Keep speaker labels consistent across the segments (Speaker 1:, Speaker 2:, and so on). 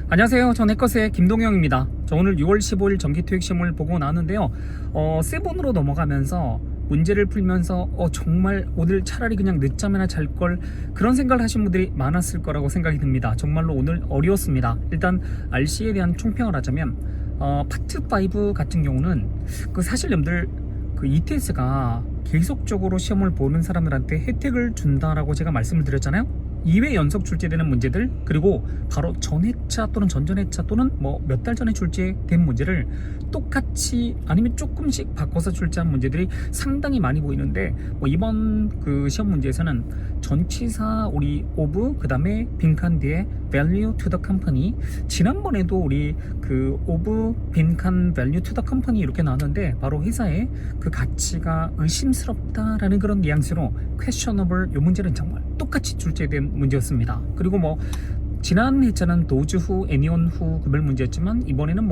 Speaker 1: 안녕하세요. 전 해커스의 김동영입니다. 저 오늘 6월 15일 정기토익 시험을 보고 나왔는데요. 세븐으로 넘어가면서 문제를 풀면서 정말 오늘 차라리 그냥 늦잠이나 잘 걸, 그런 생각을 하신 분들이 많았을 거라고 생각이 듭니다. 정말로 오늘 어려웠습니다. 일단 RC에 대한 총평을 하자면 파트 5 같은 경우는 사실 여러분들 ETS가 계속적으로 시험을 보는 사람들한테 혜택을 준다라고 제가 말씀을 드렸잖아요. 2회 연속 출제되는 문제들, 그리고 바로 전회차 또는 전전회차 또는 몇 달 전에 출제된 문제를 똑같이 아니면 조금씩 바꿔서 출제한 문제들이 상당히 많이 보이는데, 이번 시험 문제에서는 전치사 우리 오브, 그 다음에 빈칸 뒤에 value to the company, 지난번에도 우리 오브 빈칸 value to the company 이렇게 나왔는데, 바로 회사의 그 가치가 의심스럽다라는 그런 뉘앙스로 questionable, 이 문제는 정말 똑같이 출제된 문제였습니다. 그리고 지난 회차는 도즈 후, 애니원 후 구별 문제였지만, 이번에는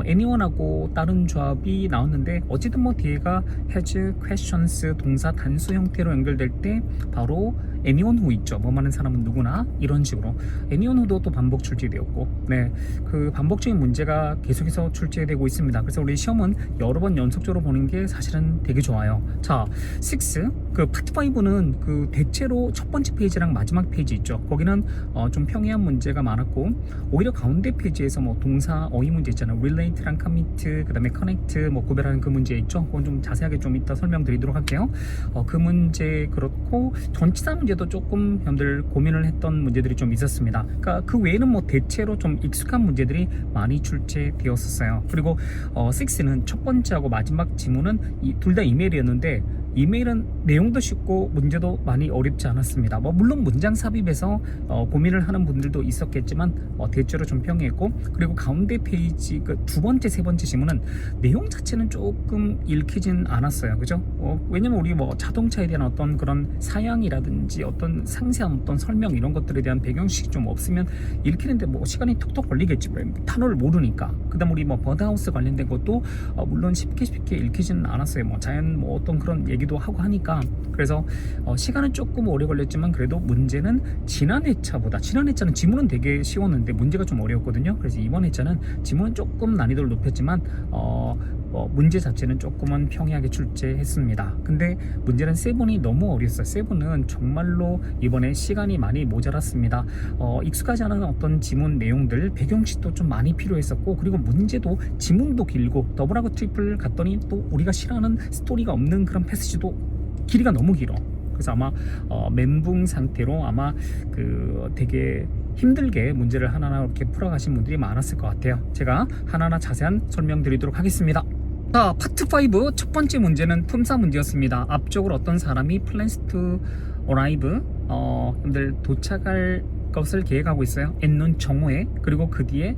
Speaker 1: 애니원하고 다른 조합이 나왔는데, 어쨌든 뒤에가 has, questions, 동사 단수 형태로 연결될 때 바로 애니원 후 있죠. 많은 사람은 누구나 이런 식으로 애니원 후도 또 반복 출제되었고, 그 반복적인 문제가 계속해서 출제되고 있습니다. 그래서 우리 시험은 여러 번 연속적으로 보는 게 사실은 되게 좋아요. 자, 6 파트 5는 대체로 첫 번째 페이지랑 마지막 페이지 있죠. 거기는 좀 평이한 문제가 많았고, 오히려 가운데 페이지에서 동사 어휘 문제 있잖아요. relate랑 commit, 그 다음에 connect 구별하는 그 문제 있죠. 그건 좀 자세하게 좀 이따 설명드리도록 할게요. 그 문제 그렇고, 전치사 문제도 조금 여러분들 고민을 했던 문제들이 좀 있었습니다. 그러니까 그 외에는 대체로 좀 익숙한 문제들이 많이 출제되었었어요. 그리고 6는 첫 번째하고 마지막 지문은 둘 다 이메일이었는데, 이메일은 내용도 쉽고 문제도 많이 어렵지 않았습니다. 물론 문장 삽입에서 고민을 하는 분들도 있었겠지만 대체로 좀 평이했고, 그리고 가운데 페이지 두 번째, 세 번째 지문은 내용 자체는 조금 읽히진 않았어요. 그죠? 왜냐면 우리 자동차에 대한 어떤 그런 사양이라든지 어떤 상세한 어떤 설명, 이런 것들에 대한 배경식이 좀 없으면 읽히는데 시간이 톡톡 걸리겠지. 단어를 모르니까. 그 다음 우리 버드하우스 관련된 것도 물론 쉽게 읽히지는 않았어요. 자연 어떤 그런 얘기도 하고 하니까. 그래서 시간은 조금 오래 걸렸지만, 그래도 문제는 지난 회차는 지문은 되게 쉬웠는데 문제가 좀 어려웠거든요. 그래서 이번 회차는 지문은 조금 난이도를 높였지만 문제 자체는 조금은 평이하게 출제했습니다. 근데 문제는 7이 너무 어렸어요. 7은 정말로 이번에 시간이 많이 모자랐습니다. 익숙하지 않은 어떤 지문 내용들, 배경식도 좀 많이 필요했었고, 그리고 문제도 지문도 길고, 더블하고 트리플 갔더니 또 우리가 싫어하는 스토리가 없는 그런 패스지도 길이가 너무 길어. 그래서 아마 멘붕 상태로 아마 되게 힘들게 문제를 하나하나 이렇게 풀어가신 분들이 많았을 것 같아요. 제가 하나하나 자세한 설명드리도록 하겠습니다. 자, 파트 5 첫 번째 문제는 품사 문제였습니다. 앞쪽으로 어떤 사람이 plans to arrive, 여러분들 도착할 것을 계획하고 있어요. 엔눈 정오에, 그리고 그 뒤에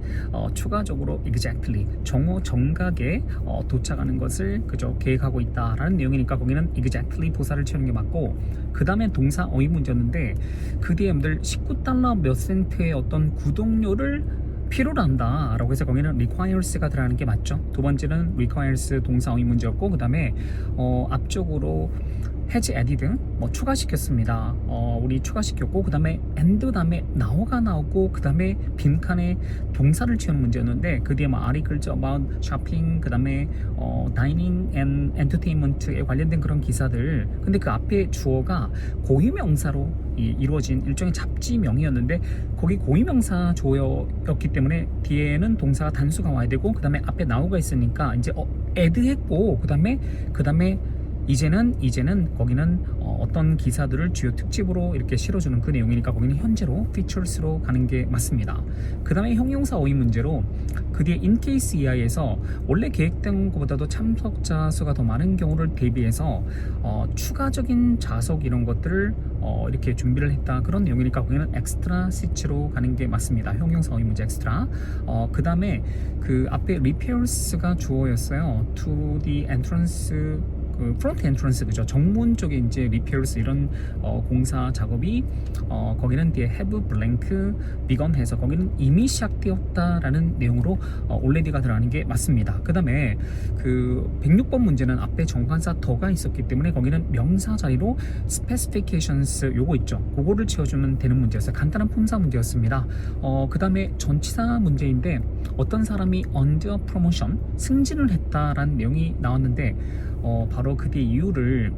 Speaker 1: 추가적으로 exactly, 정오 정각에 도착하는 것을 계획하고 있다라는 내용이니까 거기는 exactly 보사를 채우는 게 맞고, 그 다음에 동사 어휘 문제였는데, 그 뒤에 여러분들 19달러 몇 센트의 어떤 구독료를 필요로 한다 라고 해서 거기는 requires가 들어가는 게 맞죠. 두 번째는 requires 동사 어휘 문제였고, 그 다음에 앞쪽으로 has added, 추가시켰습니다. 우리 추가시켰고, 그 다음에 and 다음에 now가 나오고, 그 다음에 빈칸에 동사를 채우는 문제였는데, 그 뒤에 articles about shopping, 그 다음에 dining and entertainment에 관련된 그런 기사들. 근데 그 앞에 주어가 고유명사로 이루어진 일종의 잡지명이었는데, 거기 고유명사 주어였기 때문에 뒤에는 동사가 단수가 와야 되고, 그 다음에 앞에 now가 있으니까 이제 add 했고, 그 다음에 이제는 거기는 어떤 기사들을 주요 특집으로 이렇게 실어주는 그 내용이니까 거기는 현재로 features로 가는 게 맞습니다. 그 다음에 형용사 어휘 문제로 그 뒤에 in case 이하에서 원래 계획된 것보다도 참석자 수가 더 많은 경우를 대비해서 추가적인 자석 이런 것들을 이렇게 준비를 했다, 그런 내용이니까 거기는 extra seats로 가는 게 맞습니다. 형용사 어휘 문제 extra. 그 다음에 그 앞에 repairs가 주어였어요. to the entrance 그 프론트 엔트런스 그죠, 정문 쪽에 이제 리페어스 이런 공사 작업이 거기는 뒤에 have blank begun 해서 거기는 이미 시작되었다라는 내용으로 already가 들어가는 게 맞습니다. 그 다음에 그 106번 문제는 앞에 정관사 더가 있었기 때문에 거기는 명사 자리로 specifications 요거 있죠, 그거를 채워주면 되는 문제였어요. 간단한 품사 문제였습니다. 그 다음에 전치사 문제인데 어떤 사람이 under promotion 승진을 했다라는 내용이 나왔는데 바로 그 뒤에 이유를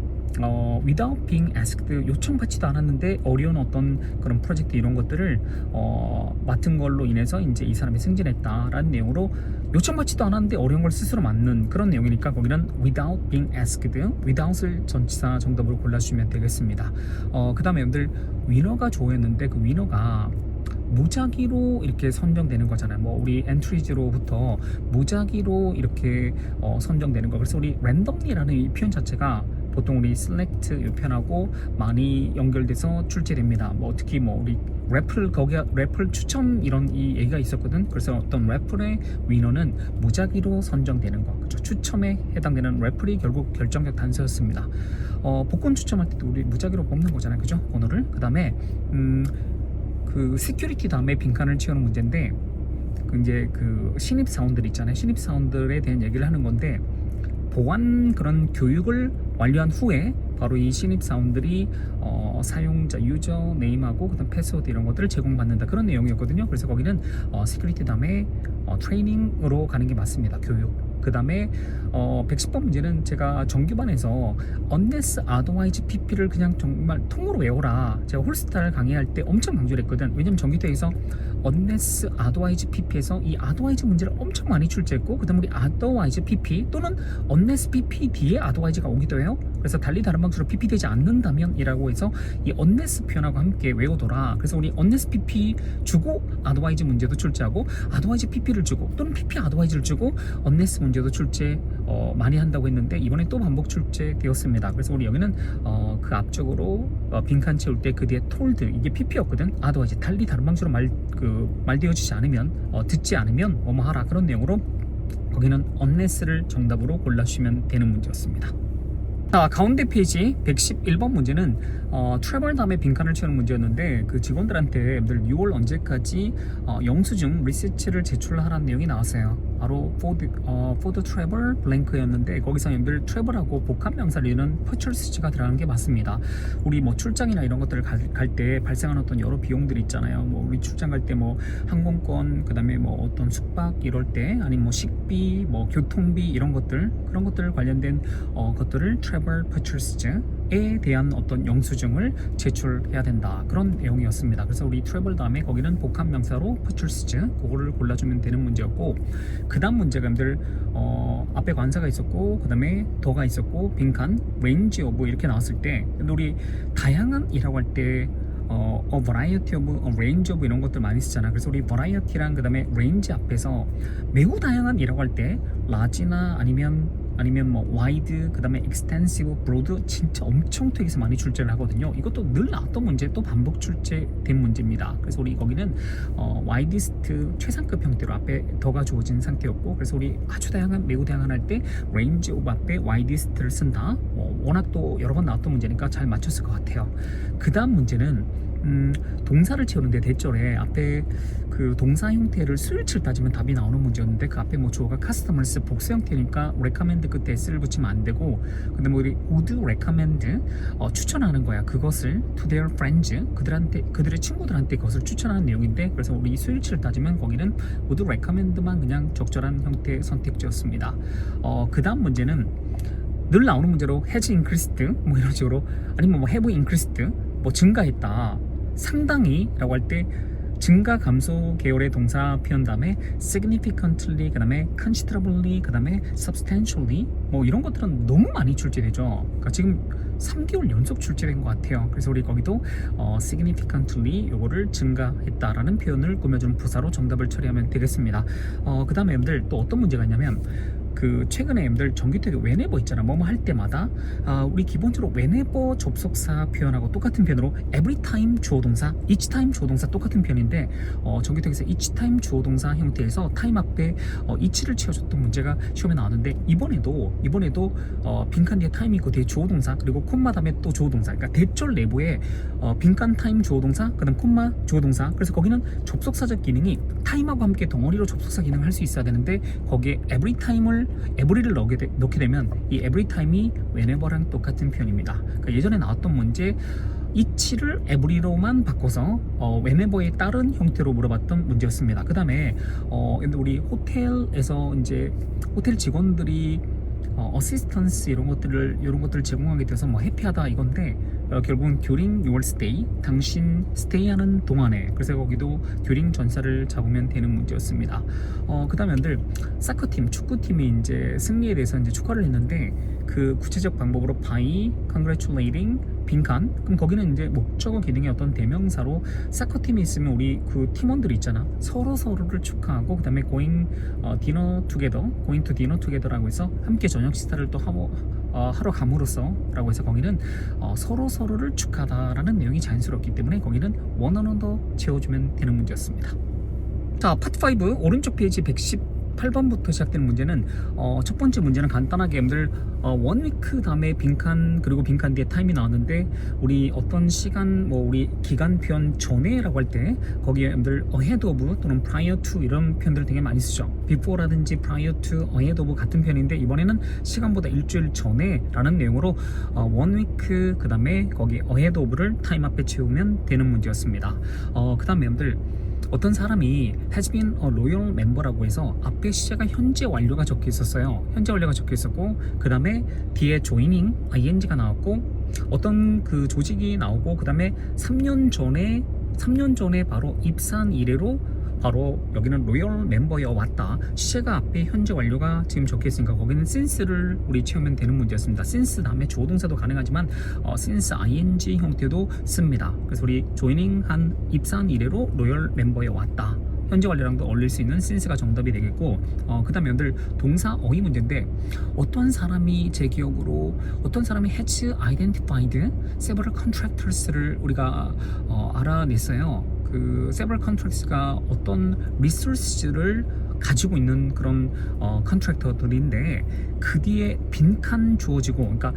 Speaker 1: without being asked 요청받지도 않았는데 어려운 어떤 그런 프로젝트 이런 것들을 맡은 걸로 인해서 이제 이 사람이 승진했다라는 내용으로 요청받지도 않았는데 어려운 걸 스스로 맡는 그런 내용이니까 거기는 without being asked without을 전치사 정답으로 골라주시면 되겠습니다. 그 다음에 여러분들 위너가 좋아했는데 그 위너가 무작위로 이렇게 선정되는 거잖아요. 뭐 우리 엔트리즈로부터 무작위로 이렇게 선정되는 거. 그래서 우리 randomly라는 이 표현 자체가 보통 우리 select 이 표현하고 많이 연결돼서 출제됩니다. 뭐 특히 뭐 우리 래플 거기가 래플 추첨 이런 이 얘기가 있었거든. 그래서 어떤 래플의 위너는 무작위로 선정되는 거. 그렇죠? 추첨에 해당되는 래플이 결국 결정적 단서였습니다. 복권 추첨할 때도 우리 무작위로 뽑는 거잖아요. 그죠? 번호를. 그다음에 그 시큐리티 다음에 빈칸을 채우는 문제인데 이제 그 신입 사원들 있잖아요. 신입 사원들에 대한 얘기를 하는 건데 보안 그런 교육을 완료한 후에 바로 이 신입 사원들이 사용자 유저 네임하고 그다음 패스워드 이런 것들을 제공받는다 그런 내용이었거든요. 그래서 거기는 시큐리티 다음에 트레이닝으로 가는 게 맞습니다. 교육. 그 다음에 110번 문제는 제가 정규반에서 unless otherwise PP를 그냥 정말 통으로 외워라 제가 홀스타를 강의할 때 엄청 강조를 했거든. 왜냐면 정규대에서 unless otherwise PP에서 이 otherwise 문제를 엄청 많이 출제했고 그 다음 우리 otherwise PP 또는 unless PP 뒤에 otherwise가 오기도 해요. 그래서 달리 다른 방식으로 PP 되지 않는다면 이라고 해서 이 unless 표현하고 함께 외우더라. 그래서 우리 unless PP 주고 otherwise 문제도 출제하고 otherwise PP를 주고 또는 PP otherwise를 주고 unless 문제도 출제 많이 한다고 했는데 이번에 또 반복 출제되었습니다. 그래서 우리 여기는 그 앞쪽으로 빈칸 채울 때 그 뒤에 told 이게 PP였거든. otherwise 달리 다른 방식으로 말되어지지 않으면 듣지 않으면 뭐뭐 하라 그런 내용으로 거기는 unless를 정답으로 골라주시면 되는 문제였습니다. 자, 가운데 페이지 111번 문제는 트래블 다음에 빈칸을 채우는 문제였는데 그 직원들한테 늘 6월 언제까지 영수증 리시트를 제출하라는 내용이 나왔어요. 바로 for the travel blank였는데 거기서 늘 travel하고 복합명사를 이루는 purchase가 들어가는 게 맞습니다. 우리 뭐 출장이나 이런 것들을 갈 때 발생하는 어떤 여러 비용들이 있잖아요. 뭐 우리 출장 갈 때 뭐 항공권 그다음에 뭐 어떤 숙박 이럴 때 아니면 뭐 식비 뭐 교통비 이런 것들 그런 것들 관련된 것들을 travel purchase에 대한 어떤 영수증을 제출해야 된다 그런 내용이었습니다. 그래서 우리 travel 다음에 거기는 복합명사로 purchase 그거를 골라주면 되는 문제였고 그 다음 문제가 여러분들 앞에 관사가 있었고 그 다음에 더가 있었고 빈칸 range of 이렇게 나왔을 때 우리 다양한 이라고 할 때 a variety of, a range of 이런 것들 많이 쓰잖아. 그래서 우리 variety랑 그 다음에 range 앞에서 매우 다양한 이라고 할 때 large나 아니면 뭐 wide 그 다음에 extensive, broad 진짜 엄청 되게서 많이 출제를 하거든요. 이것도 늘 나왔던 문제 또 반복 출제된 문제입니다. 그래서 우리 거기는 widest 최상급 형태로 앞에 더가 주어진 상태였고 그래서 우리 아주 다양한 매우 다양한 할 때 range of 앞에 widest를 쓴다. 워낙 또 여러 번 나왔던 문제니까 잘 맞췄을 것 같아요. 그 다음 문제는 동사를 채우는데 대절에 앞에 그 동사 형태를 수일치를 따지면 답이 나오는 문제였는데 그 앞에 뭐 주어가 customers 복수 형태니까 recommend 끝에 s를 붙이면 안 되고 근데 뭐 우리 would recommend 추천하는 거야. 그것을 to their friends 그들의 친구들한테 그것을 추천하는 내용인데 그래서 우리 수일치를 따지면 거기는 would recommend만 그냥 적절한 형태의 선택지였습니다. 그 다음 문제는 늘 나오는 문제로 has increased 뭐 이런 식으로 아니면 뭐 have increased 뭐 증가했다 상당히 라고 할 때 증가 감소 계열의 동사 표현 다음에 significantly 그 다음에 considerably 그 다음에 substantially 뭐 이런 것들은 너무 많이 출제되죠. 그러니까 지금 3개월 연속 출제된 것 같아요. 그래서 우리 거기도 significantly 요거를 증가했다라는 표현을 꾸며주는 부사로 정답을 처리하면 되겠습니다. 그 다음에 여러분들 또 어떤 문제가 있냐면 그 최근에 엠들 정기택에 whenever 있잖아. 뭐뭐 할 때마다 우리 기본적으로 whenever 접속사 표현하고 똑같은 표현으로 every time 주어 동사, each time 주어 동사 똑같은 표현인데 정기택에서 each time 주어 동사 형태에서 time 앞에 each를 채워줬던 문제가 시험에 나왔는데 이번에도 빈칸 뒤에 time 있고 뒤에 주어 동사 그리고 콤마 다음에 또 주어 동사, 그러니까 대절 내부에 빈칸 time 주어 동사 그다음 콤마 주어 동사, 그래서 거기는 접속사적 기능이 time하고 함께 덩어리로 접속사 기능을 할 수 있어야 되는데 거기에 every를 넣게 되면 이 everytime이 whenever랑 똑같은 표현입니다. 그러니까 예전에 나왔던 문제 each를 every로만 바꿔서 whenever에 따른 형태로 물어봤던 문제였습니다. 그 다음에 우리 호텔에서 이제 호텔 직원들이 어시스턴스 이런 것들을 제공하게 돼서 뭐 해피하다 이건데 결국은 during your stay, 당신 스테이하는 동안에, 그래서 거기도 during 전사를 잡으면 되는 문제였습니다. 그 다음에 여러분들 사커팀, 축구팀이 이제 승리에 대해서 이제 축하를 했는데 그 구체적 방법으로 by congratulating 빈칸, 그럼 거기는 이제 목적어 기능의 어떤 대명사로 사커팀이 있으면 우리 그 팀원들이 있잖아, 서로를 축하하고 그 다음에 going dinner together라고 해서 함께 저녁 식사를 또 하러 감으로써 라고 해서 거기는 서로를 축하하다라는 내용이 자연스럽기 때문에 거기는 one another 채워주면 되는 문제였습니다. 자, 파트 5 오른쪽 페이지 118번부터 시작되는 문제는 첫 번째 문제는 간단하게 여러분들 원 위크 다음에 빈칸 그리고 빈칸 뒤에 타임이 나왔는데 우리 어떤 시간 우리 기간 표현 전에라고 할 때 거기에 여러분들 ahead of 또는 prior to 이런 표현들을 되게 많이 쓰죠. before라든지 prior to, ahead of 같은 표현인데 이번에는 시간보다 일주일 전에 라는 내용으로 원 위크 그 다음에 거기 ahead of를 타임 앞에 채우면 되는 문제였습니다. 그 다음에 여러분들 어떤 사람이 has been a loyal member라고 해서 앞에 시제가 현재 완료가 적혀 있었어요. 현재 완료가 적혀 있었고 그 다음에 뒤에 joining ing가 나왔고 어떤 그 조직이 나오고 그 다음에 3년 전에 바로 입사한 이래로 바로 여기는 로열 멤버에 왔다. 시제가 앞에 현재 완료가 지금 적혀 있으니까 거기는 since를 우리 채우면 되는 문제였습니다. since 다음에 주어 동사도 가능하지만 since ing 형태도 씁니다. 그래서 우리 joining 한 입사한 이래로 로열 멤버에 왔다. 현재 완료랑도 어울릴 수 있는 since가 정답이 되겠고 그 다음에 여러분들 동사 어휘 문제인데 어떤 사람이 제 기억으로 어떤 사람이 has identified several contractors를 우리가 알아냈어요. 그 several contractors가 어떤 resources를 가지고 있는 그런 컨트랙터들인데 그 뒤에 빈칸 주어지고 그러니까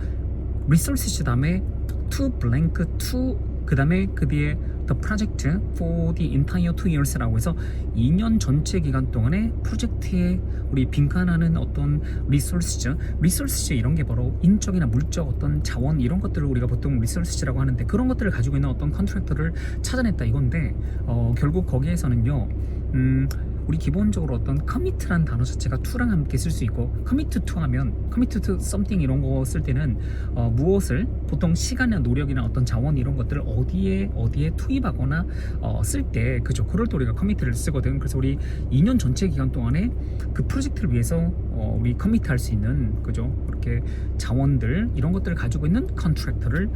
Speaker 1: resources 다음에 to blank to 그 다음에 그 뒤에 the project for the entire 2 years라고 해서 2년 전체 기간 동안에 프로젝트에 우리 빈칸하는 어떤 리소스 이런 게 바로 인적이나 물적 어떤 자원 이런 것들을 우리가 보통 리소스라고 하는데 그런 것들을 가지고 있는 어떤 컨트랙터를 찾아냈다 이건데 결국 거기에서는요 우리 기본적으로 어떤 commit란 단어 자체가 to랑 함께 쓸 수 있고 commit to 하면 commit to something 이런 거 쓸 때는 무엇을 보통 시간이나 노력이나 어떤 자원 이런 것들을 어디에 투입하거나 쓸 때 그죠 그럴 때 우리가 commit를 쓰거든. 그래서 우리 2년 전체 기간 동안에 그 프로젝트를 위해서 우리 commit 할 수 있는 그죠 그렇게 자원들 이런 것들을 가지고 있는 컨트랙터를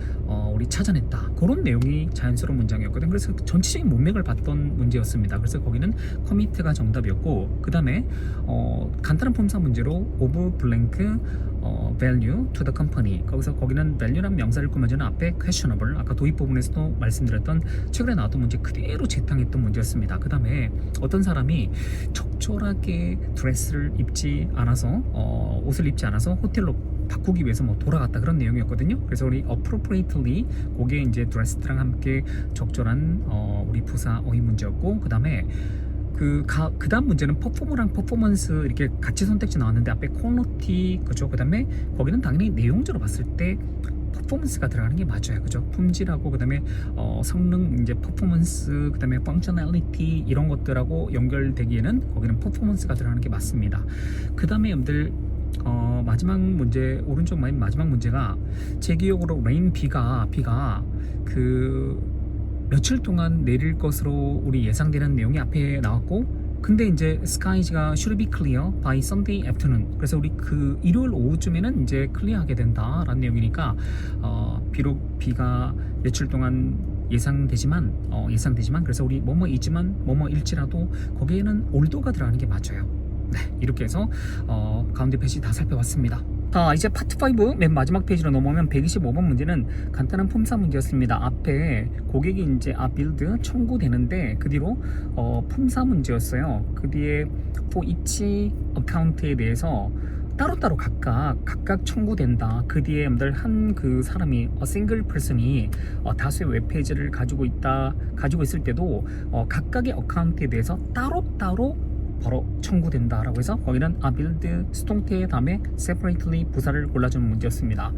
Speaker 1: 우리 찾아냈다. 그런 내용이 자연스러운 문장이었거든. 그래서 전체적인 문맥을 봤던 문제였습니다. 그래서 거기는 commit가 정답이었고 그 다음에 간단한 폼사 문제로 of blank value to the company 거기는 value란 명사를 꾸며주는 앞에 questionable 아까 도입 부분에서도 말씀드렸던 최근에 나왔던 문제 그대로 재탕했던 문제였습니다. 그 다음에 어떤 사람이 적절하게 드레스를 입지 않아서 옷을 입지 않아서 호텔로 바꾸기 위해서 돌아갔다 그런 내용이었거든요. 그래서 우리 appropriately 그게 이제 드레스랑 함께 적절한 우리 부사 어휘 문제였고 그 다음에 그 다음 문제는 퍼포머랑 퍼포먼스 이렇게 같이 선택지 나왔는데 앞에 퀄리티 그죠 그 다음에 거기는 당연히 내용적으로 봤을 때 퍼포먼스가 들어가는 게 맞아요. 그죠? 품질하고 그다음에 성능 이제 퍼포먼스 그다음에 펑셔널리티 이런 것들하고 연결되기에는 거기는 퍼포먼스가 들어가는 게 맞습니다. 그다음에 여러분들 마지막 문제 오른쪽 마지막 문제가 제 기억으로 레인 비가 그 며칠 동안 내릴 것으로 우리 예상되는 내용이 앞에 나왔고 근데 이제 skies가 should be clear by Sunday afternoon 그래서 우리 그 일요일 오후쯤에는 이제 클리어하게 된다라는 내용이니까 비록 비가 며칠 동안 예상되지만 그래서 우리 뭐뭐이지만 뭐뭐일지라도 거기에는 올도가 들어가는 게 맞아요. 네, 이렇게 해서 가운데 페이지 다 살펴봤습니다. 자, 이제 파트 5 맨 마지막 페이지로 넘어오면 125번 문제는 간단한 품사 문제였습니다. 앞에 고객이 이제 빌드 청구되는데 그 뒤로 품사 문제였어요. 그 뒤에 for each account에 대해서 따로따로 각각 청구된다. 그 뒤에 여러분들 한 그 사람이 싱글 퍼슨이 다수의 웹페이지를 가지고 있을 때도 각각의 어카운트에 대해서 따로따로 바로 청구된다라고 해서 거기는 빌드 수동태 다음에 separately 부사를 골라주는 문제였습니다.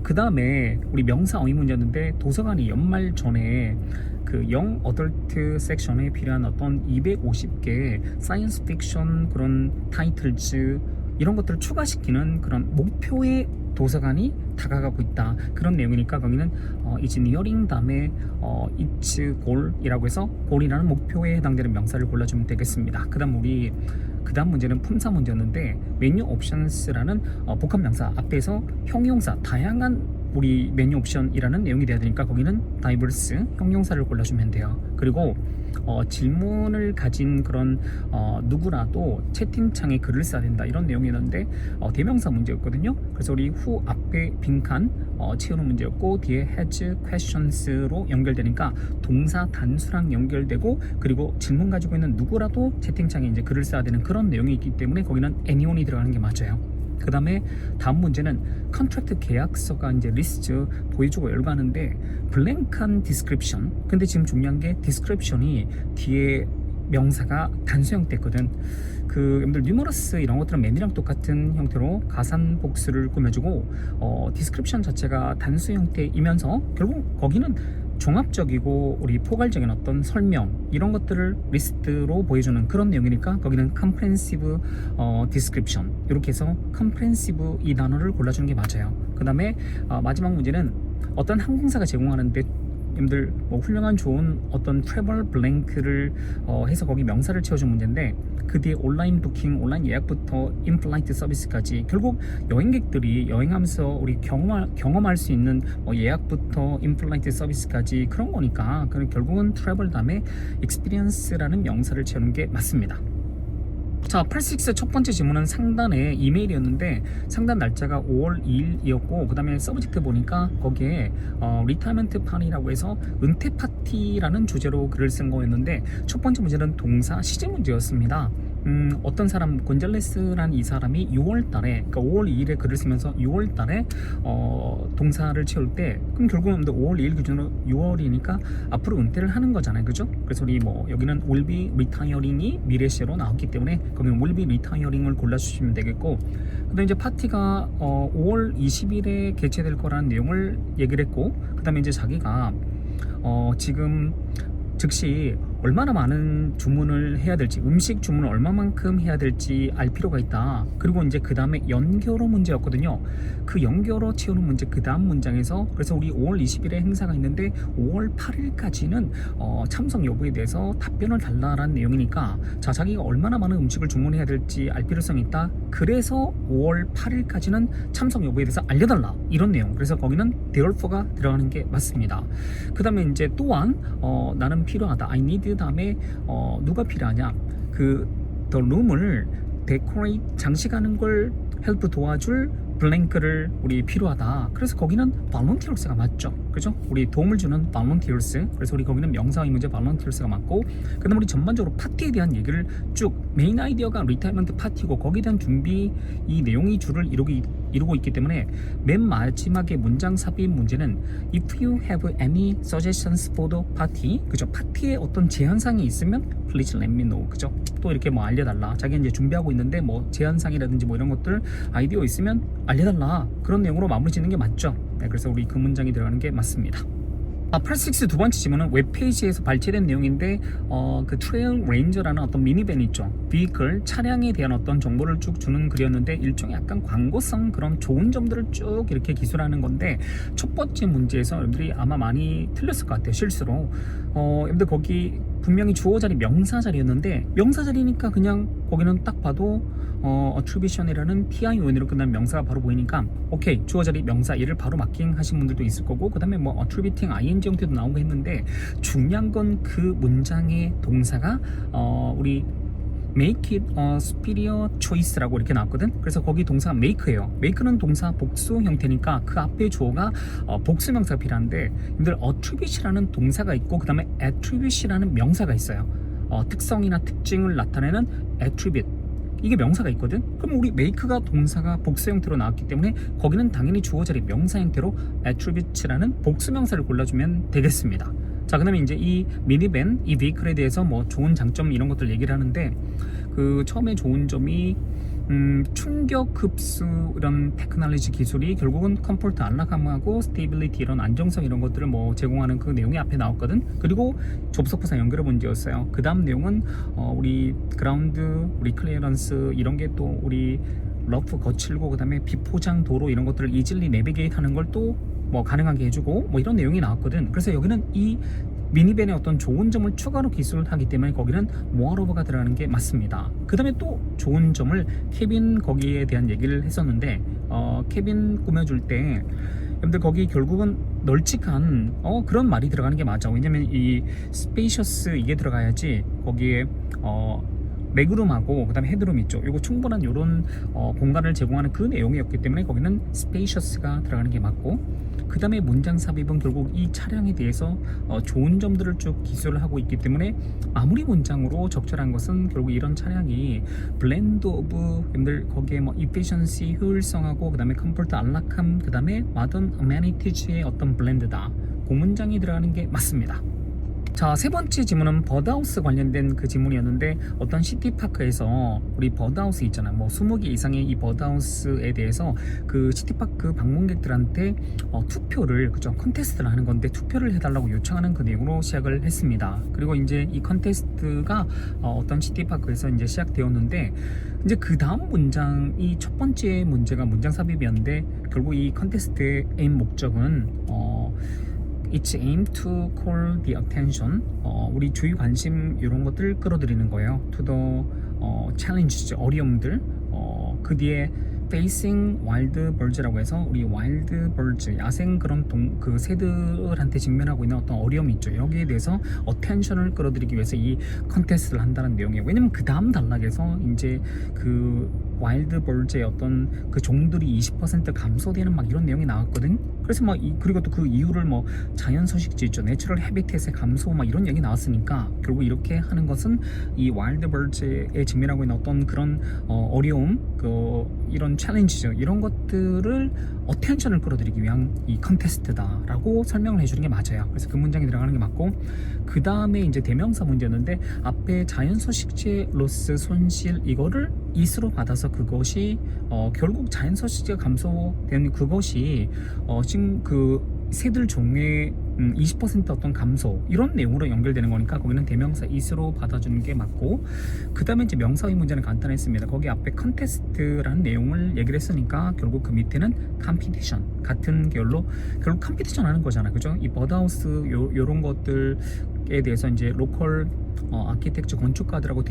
Speaker 1: 그 다음에 우리 명사 어휘 문제였는데 도서관이 연말 전에 그 영 어덜트 섹션에 필요한 어떤 250개 사이언스 픽션 그런 타이틀즈 이런 것들을 추가시키는 그런 목표의 도서관이 다가가고 있다. 그런 내용이니까 거기는 is nearing 다음에 it's goal이라고 해서 goal이라는 목표에 해당되는 명사를 골라주면 되겠습니다. 그 다음 문제는 품사 문제였는데 메뉴 옵션스라는 복합 명사 앞에서 형용사 다양한 우리 메뉴 옵션이라는 내용이 돼야 되니까 거기는 diverse 형용사를 골라주면 돼요. 그리고 질문을 가진 그런 누구라도 채팅창에 글을 써야 된다 이런 내용이었는데 대명사 문제였거든요. 그래서 우리 who 앞에 빈칸 채우는 문제였고 뒤에 has questions로 연결되니까 동사 단수랑 연결되고 그리고 질문 가지고 있는 누구라도 채팅창에 이제 글을 써야 되는 그런 내용이 있기 때문에 거기는 anyone이 들어가는 게 맞아요. 그 다음에 다음 문제는 컨트랙트 계약서가 이제 리스트 보여주고 열가는데 블랭크한 디스크립션 근데 지금 중요한 게 디스크립션이 뒤에 명사가 단수 형태거든. 그 여러분들 뉴머러스 이런 것들은 맨이랑 똑같은 형태로 가산 복수를 꾸며주고 디스크립션 자체가 단수 형태이면서 결국 거기는 종합적이고 우리 포괄적인 어떤 설명 이런 것들을 리스트로 보여주는 그런 내용이니까 거기는 comprehensive description 이렇게 해서 comprehensive 이 단어를 골라주는 게 맞아요. 그 다음에 마지막 문제는 어떤 항공사가 제공하는데 님들 뭐 훌륭한 좋은 어떤 트래블 블랭크를 해서 거기 명사를 채워준 문제인데 그 뒤에 온라인 부킹, 온라인 예약부터 인플라이트 서비스까지 결국 여행객들이 여행하면서 우리 경험할 수 있는 예약부터 인플라이트 서비스까지 그런 거니까 결국은 트래블 다음에 익스피리언스라는 명사를 채우는 게 맞습니다. 자, 86 첫 번째 질문은 상단에 이메일이었는데 상단 날짜가 5월 2일이었고 그 다음에 서브젝트 보니까 거기에 리타이먼트 파티라고 해서 은퇴 파티라는 주제로 글을 쓴 거였는데 첫 번째 문제는 동사 시제 문제였습니다. 어떤 사람 곤잘레스라는 이 사람이 6월 달에 그러니까 5월 2일에 글을 쓰면서 6월 달에 동사를 채울 때 그럼 결국은 5월 2일 기준으로 6월이니까 앞으로 은퇴를 하는 거잖아요. 그죠? 그래서 우리 여기는 will be retiring이 미래시로 나왔기 때문에 거기는 will be retiring을 골라주시면 되겠고 그다음에 이제 파티가 5월 20일에 개최될 거라는 내용을 얘기를 했고 그 다음에 이제 자기가 지금 즉시 얼마나 많은 주문을 해야 될지 음식 주문을 얼마만큼 해야 될지 알 필요가 있다. 그리고 이제 그 다음에 연결어 문제였거든요. 그 연결어 채우는 문제 그 다음 문장에서 그래서 우리 5월 20일에 행사가 있는데 5월 8일까지는 참석 여부에 대해서 답변을 달라라는 내용이니까 자 자기가 얼마나 많은 음식을 주문해야 될지 알 필요성이 있다. 그래서 5월 8일까지는 참석 여부에 대해서 알려달라 이런 내용. 그래서 거기는 therefore가 들어가는 게 맞습니다. 그 다음에 이제 또한 나는 필요하다. I need 다음에 누가 필요하냐 the room을 decorate 장식하는 걸 help 도와줄 블랭크를 우리 필요하다. 그래서 거기는 volunteers가 맞죠. 그죠? 우리 도움을 주는 volunteers. 그래서 우리 거기는 명사의 문제 volunteers가 맞고 그 다음 우리 전반적으로 파티에 대한 얘기를 쭉 메인 아이디어가 리타이먼트 파티고 거기에 대한 준비 이 내용이 줄을 이루고 있기 때문에 맨 마지막에 문장 삽입 문제는 if you have any suggestions for the party 그죠? 파티에 어떤 제안사항이 있으면 please let me know 그죠? 또 이렇게 알려달라. 자기 이제 준비하고 있는데 제안사항이라든지 이런 것들 아이디어 있으면 알려달라. 그런 내용으로 마무리 짓는 게 맞죠. 네, 그래서 우리 그 문장이 들어가는 게 맞습니다. 86 두 번째 질문은 웹페이지에서 발췌된 내용인데 그 트레일 레인저라는 어떤 미니밴 있죠. 비클 차량에 대한 어떤 정보를 쭉 주는 글이었는데 일종의 약간 광고성 그런 좋은 점들을 쭉 이렇게 기술하는 건데 첫 번째 문제에서 여러분들이 아마 많이 틀렸을 것 같아요. 실수로 여러분들 거기 분명히 주어 자리 명사 자리였는데 명사 자리니까 그냥 거기는 딱 봐도 attribution이라는 TION으로 끝난 명사가 바로 보이니까 오케이 주어 자리 명사 얘를 바로 마킹 하신 분들도 있을 거고 그 다음에 attributing ing 형태도 나오고 했는데 중요한 건 그 문장의 동사가 우리 make it a superior choice라고 이렇게 나왔거든. 그래서 거기 동사가 make예요. make는 동사 복수 형태니까 그 앞에 주어가 복수명사가 필요한데, 여러분들 attribute이라는 동사가 있고 그 다음에 attribute이라는 명사가 있어요. 특성이나 특징을 나타내는 attribute, 이게 명사가 있거든. 그럼 우리 make가 동사가 복수 형태로 나왔기 때문에 거기는 당연히 주어 자리 명사 형태로 attribute라는 복수명사를 골라주면 되겠습니다. 자, 그 다음에 이제 이 미니밴, 이 베이클에 대해서 뭐 좋은 장점 이런 것들 얘기를 하는데, 그 처음에 좋은 점이 충격 흡수 이런 테크놀로지 기술이 결국은 컴포트 안락함하고 스테이빌리티 이런 안정성 이런 것들을 뭐 제공하는 그 내용이 앞에 나왔거든. 그리고 접속부사 연결해 본 지였어요. 그 다음 내용은 우리 그라운드, 우리 클리어런스 이런 게 또 우리 러프 거칠고 그 다음에 비포장 도로 이런 것들을 이질리 내비게이트 하는 걸 또 뭐 가능하게 해주고 뭐 이런 내용이 나왔거든. 그래서 여기는 이 미니밴의 어떤 좋은 점을 추가로 기술을 하기 때문에 거기는 모어로버가 들어가는 게 맞습니다. 그 다음에 또 좋은 점을 케빈 거기에 대한 얘기를 했었는데, 케빈 꾸며줄 때 여러분들 거기 결국은 널찍한 그런 말이 들어가는 게 맞아. 왜냐면 이 스페이셔스 이게 들어가야지 거기에 레그룸하고 그 다음에 헤드룸 있죠. 이거 충분한 이런 공간을 제공하는 그 내용이었기 때문에 거기는 스페이셔스가 들어가는 게 맞고, 그 다음에 문장 삽입은 결국 이 차량에 대해서 좋은 점들을 쭉 기술을 하고 있기 때문에 마무리 문장으로 적절한 것은 결국 이런 차량이 블렌드 오브, 여러분들 거기에 뭐 efficiency 효율성하고 그 다음에 컴포트 안락함 그 다음에 modern amentities의 어떤 블렌드다, 그 문장이 들어가는 게 맞습니다. 자, 세 번째 지문은 버드하우스 관련된 그 지문이었는데, 어떤 시티파크에서 우리 버드하우스 있잖아요. 뭐 20개 이상의 이 버드하우스에 대해서 그 시티파크 방문객들한테 투표를, 그죠, 컨테스트를 하는 건데 투표를 해달라고 요청하는 그 내용으로 시작을 했습니다. 그리고 이제 이 컨테스트가 어떤 시티파크에서 이제 시작되었는데, 이제 그 다음 문장이 첫 번째 문제가 문장 삽입이었는데, 결국 이 컨테스트의 에임 목적은 It's aimed to call the attention, 우리 주의 관심 이런 것들 끌어들이는 거예요. To the challenges, 어려움들. 그 뒤에 facing wild birds라고 해서 우리 wild birds, 야생 그런 그 새들한테 직면하고 있는 어떤 어려움이 있죠. 여기에 대해서 attention을 끌어들이기 위해서 이 컨테스트를 한다는 내용이에요. 왜냐면 그 다음 단락에서 이제 그 와일드 벌즈의 어떤 그 종들이 20% 감소되는 막 이런 내용이 나왔거든. 그래서 막 그리고 또 그 이유를 뭐 자연 서식지 있죠, 내추럴 해비텟의 감소 막 이런 얘기 나왔으니까 결국 이렇게 하는 것은 이 와일드 벌즈에 직면하고 있는 어떤 그런 어려움, 이런 챌린지죠, 이런 것들을 어텐션을 끌어들이기 위한 이 컨테스트다라고 설명을 해주는 게 맞아요. 그래서 그 문장이 들어가는 게 맞고, 그 다음에 이제 대명사 문제였는데 앞에 자연 서식지의 로스, 손실 이거를 is로 받아서 그것이 결국 자연 서식지가 감소된 그것이 지금 그 새들 종의 20% 어떤 감소 이런 내용으로 연결되는 거니까 거기는 대명사 is로 받아주는 게 맞고, 그 다음에 이제 명사의 문제는 간단했습니다. 거기 앞에 컨테스트라는 내용을 얘기를 했으니까 결국 그 밑에는 컴피티션, 같은 계열로 결국 컴피티션 하는 거잖아, 그죠? 이 버드하우스 요런 것들에 대해서 이제 로컬 아키텍처 건축가들하고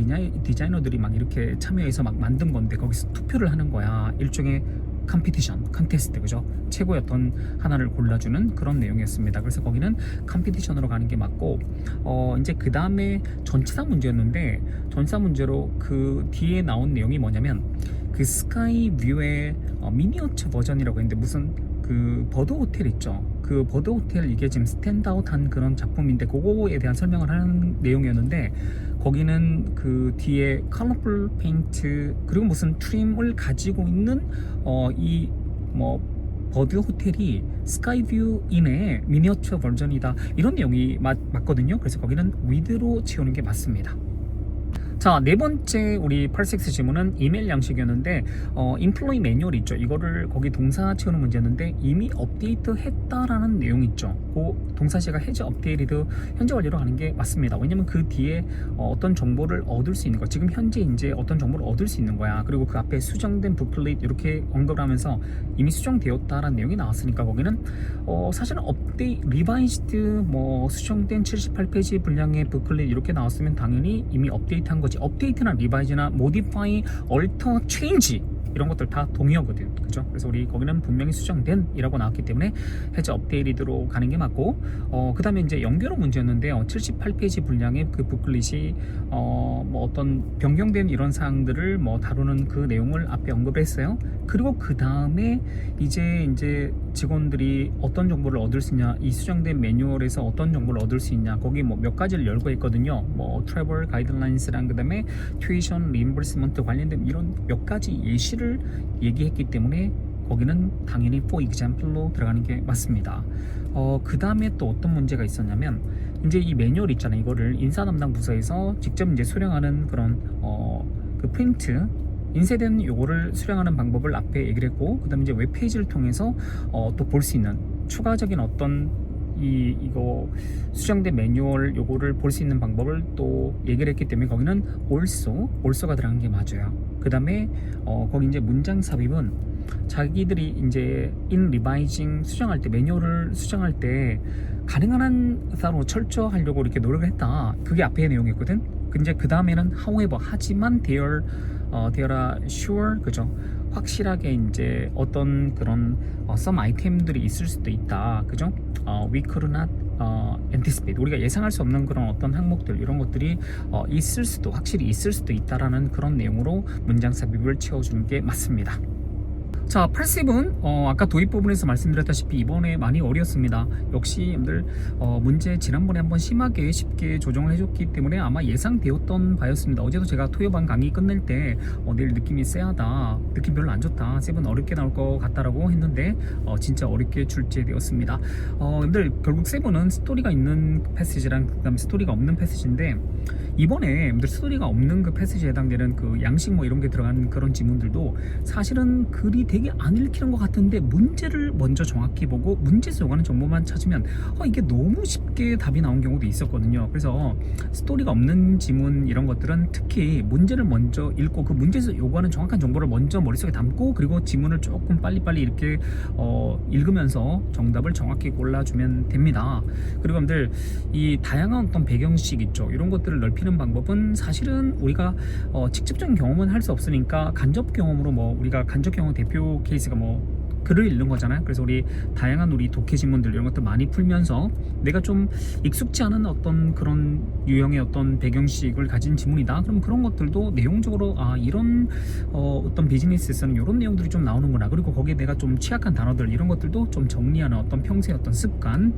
Speaker 1: 디자이너들이 막 이렇게 참여해서 막 만든 건데 거기서 투표를 하는 거야. 일종의 컴피티션, 컨테스트, 그죠? 최고의 어떤 하나를 골라주는 그런 내용이었습니다. 그래서 거기는 컴피티션으로 가는 게 맞고, 이제 그 다음에 전치사 문제였는데, 전치사 문제로 그 뒤에 나온 내용이 뭐냐면 그 스카이 뷰의 미니어처 버전이라고 했는데, 무슨 그 버드 호텔 있죠? 그 버드 호텔 이게 지금 스탠드아웃한 그런 작품인데 그거에 대한 설명을 하는 내용이었는데, 거기는 그 뒤에 컬러풀 페인트 그리고 무슨 트림을 가지고 있는 이 뭐 버드 호텔이 스카이뷰 인의 미니어처 버전이다 이런 내용이 맞거든요. 그래서 거기는 with로 채우는 게 맞습니다. 자, 네 번째 우리 86 지문은 이메일 양식이었는데 인플로이 매뉴얼 있죠, 이거를 거기 동사 채우는 문제였는데 이미 업데이트 했다라는 내용이 있죠. 그 동사시가 해제 업데이트 현재 완료로 가는 게 맞습니다. 왜냐면 그 뒤에 어떤 정보를 얻을 수 있는 거, 지금 현재 이제 어떤 정보를 얻을 수 있는 거야. 그리고 그 앞에 수정된 부클릿 이렇게 언급을 하면서 이미 수정되었다라는 내용이 나왔으니까 거기는 사실은 리바이즈드 뭐 수정된 78페이지 분량의 부클릿 이렇게 나왔으면 당연히 이미 업데이트한 거지. 업데이트나 리바이즈나 모디파이, 얼터, 체인지 이런 것들 다 동의어거든, 그죠? 그래서 우리 거기는 분명히 수정된 이라고 나왔기 때문에 해저 업데이트로 가는 게 맞고, 그 다음에 이제 연결어 문제였는데요. 78페이지 분량의 그 북클릿이 뭐 어떤 변경된 이런 사항들을 뭐 다루는 그 내용을 앞에 언급했어요. 그리고 그 다음에 이제 직원들이 어떤 정보를 얻을 수 있냐, 이 수정된 매뉴얼에서 어떤 정보를 얻을 수 있냐, 거기 뭐 몇 가지를 열고 있거든요. 뭐 트래블 가이드라인스랑 그다음에 튜이션 리임버스먼트 관련된 이런 몇 가지 예시를 얘기했기 때문에 거기는 당연히 for example로 들어가는 게 맞습니다. 그 다음에 또 어떤 문제가 있었냐면, 이제 이 매뉴얼 있잖아요. 이거를 인사 담당 부서에서 직접 이제 수령하는 그런 그 프린트 인쇄된 요거를 수령하는 방법을 앞에 얘기를 했고, 그 다음에 이제 웹페이지를 통해서 또 볼 수 있는 추가적인 어떤 이거 수정된 매뉴얼 요거를 볼 수 있는 방법을 또 얘기를 했기 때문에 거기는 also가 들어간 게 맞아요. 그 다음에 거기 이제 문장 삽입은 자기들이 이제 in revising 수정할 때, 매뉴얼을 수정할 때 가능한 한 따로 철저하려고 이렇게 노력을 했다. 그게 앞에 내용이었거든. 근데 그 다음에는 however, 하지만 they are sure, 그죠? 확실하게 이제 어떤 그런 some 아이템들이 있을 수도 있다, 그죠? We could not anticipate, 우리가 예상할 수 없는 그런 어떤 항목들, 이런 것들이 확실히 있을 수도 있다라는 그런 내용으로 문장 삽입을 채워주는 게 맞습니다. 자, 8셉은 아까 도입 부분에서 말씀드렸다시피 이번에 많이 어려웠습니다. 역시 여러분들 문제 지난번에 한번 심하게 쉽게 조정을 해줬기 때문에 아마 예상되었던 바였습니다. 어제도 제가 토요반 강의 끝낼 때 내일 느낌이 쎄하다, 느낌 별로 안 좋다, 셉은 어렵게 나올 것 같다라고 했는데 진짜 어렵게 출제되었습니다. 여러분들 결국 셉은 스토리가 있는 패시지랑 그 다음에 스토리가 없는 패시지인데, 이번에 여러분들 스토리가 없는 그 패시지에 해당되는 그 양식 뭐 이런 게 들어간 그런 지문들도 사실은 글이 되게 안 읽히는 것 같은데 문제를 먼저 정확히 보고 문제에서 요구하는 정보만 찾으면 이게 너무 쉽게 답이 나온 경우도 있었거든요. 그래서 스토리가 없는 지문 이런 것들은 특히 문제를 먼저 읽고 그 문제에서 요구하는 정확한 정보를 먼저 머릿속에 담고, 그리고 지문을 조금 빨리빨리 이렇게 읽으면서 정답을 정확히 골라주면 됩니다. 그리고 여러분들 이 다양한 어떤 배경식 있죠. 이런 것들을 넓히는 방법은 사실은 우리가 직접적인 경험은 할 수 없으니까 간접 경험으로, 뭐 우리가 간접 경험 대표 케이스가 뭐 글을 읽는 거잖아요. 그래서 우리 다양한 우리 독해 지문들 이런 것들 많이 풀면서 내가 좀 익숙지 않은 어떤 그런 유형의 어떤 배경식을 가진 지문이다, 그럼 그런 것들도 내용적으로 이런 어떤 비즈니스에서는 이런 내용들이 좀 나오는구나, 그리고 거기에 내가 좀 취약한 단어들 이런 것들도 좀 정리하는 어떤 평소의 어떤 습관,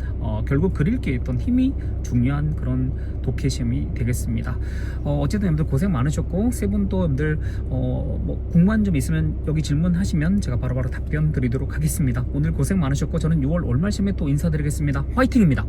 Speaker 1: 결국 글 읽기에 어떤 힘이 중요한 그런 독해 시험이 되겠습니다. 어쨌든 여러분들 고생 많으셨고, 세 분도 여러분들 뭐 궁금한 점 있으면 여기 질문하시면 제가 바로바로 답변 드리도록 하겠습니다. 오늘 고생 많으셨고, 저는 6월 올말 시험에 또 인사드리겠습니다. 화이팅입니다.